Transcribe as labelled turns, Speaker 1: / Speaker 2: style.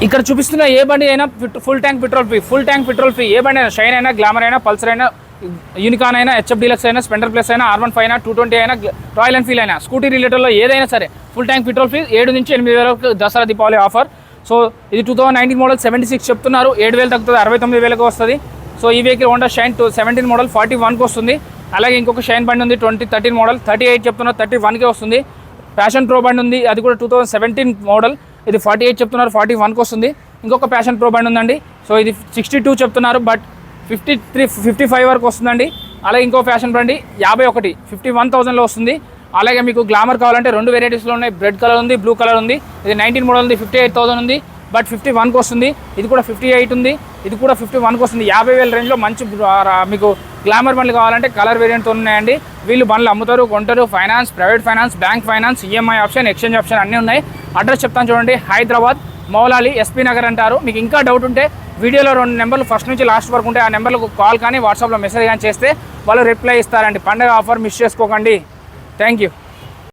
Speaker 1: ఇక్కడ చూపిస్తున్న ఏ బండి అయినా ఫుల్ ట్యాంక్ పెట్రోల్ ఫ్రీ. ఏ బండి అయినా, షైన్ అయినా, గ్లామర్ అయినా, పల్సర్ అయినా, యూనికాన్ అయినా, హెచ్ఎఫ్ డీలక్స్ అయినా, స్పెండర్ ప్లస్ అయినా, R15 అయినా, 220 అయినా, రాయల్ ఎన్ఫీల్డ్ అయినా, స్కూటీ రిలేటెడ్లో ఏదైనా సరే ఫుల్ ట్యాంక్ పెట్రోల్ ఫ్రీ. 7 నుంచి 8 వేల వరకు దసరా దీపావళి ఆఫర్. సో ఇది 2019 మోడల్ 76 చెప్తున్నారు. 7,000 తగ్గుతుంది, 69,000కి వస్తుంది. సో ఈ వెహికల్ హోండా షైన్ 17 మోడల్ 41కి వస్తుంది. అలాగే ఇంకొక షైన్ బండి ఉంది 2013 మోడల్ 38 చెప్తున్నారు, 31కి వస్తుంది. ప్యాషన్ ప్రో బండి ఉంది, అది కూడా 2017 మోడల్, ఇది 48 చెప్తున్నారు, 41కి వస్తుంది. ఇంకొక ప్యాషన్ ప్రో బండి ఉందండి. సో ఇది 62 చెప్తున్నారు, బట్ 55 వరకు వస్తుందండి. అలాగే ఇంకో ఫ్యాషన్ బండి 51 51,000లో వస్తుంది. అలాగే మీకు గ్లామర్ కావాలంటే 2 వెరైటీస్లో ఉన్నాయి. రెడ్ కలర్ ఉంది, బ్లూ కలర్ ఉంది. ఇది 19 మోడల్ ఉంది, 58,000 ఉంది, బట్ 51కి వస్తుంది. ఇది కూడా 58 ఉంది, ఇది కూడా 51కి వస్తుంది. 50,000 రేంజ్లో మంచి మీకు గ్లామర్ బండ్లు కావాలంటే కలర్ వేరియంట్తో ఉన్నాయండి. వీళ్ళు బండ్లు అమ్ముతారు, కొంటారు. Finance, private finance, bank finance, EMI option, exchange option అన్నీ ఉన్నాయి. అడ్రస్ చెప్తాను చూడండి, హైదరాబాద్ మౌలాలి ఎస్పీ నగర్ అంటారు. మీకు ఇంకా డౌట్ ఉంటే వీడియోలో 2 నెంబర్లు ఫస్ట్ నుంచి లాస్ట్ వరకు ఉంటే ఆ నెంబర్లకు కాల్ కానీ వాట్సాప్లో మెసేజ్ కానీ చేస్తే వాళ్ళు రిప్లై ఇస్తారండి. పండగ ఆఫర్ మిస్ చేసుకోకండి. Thank you.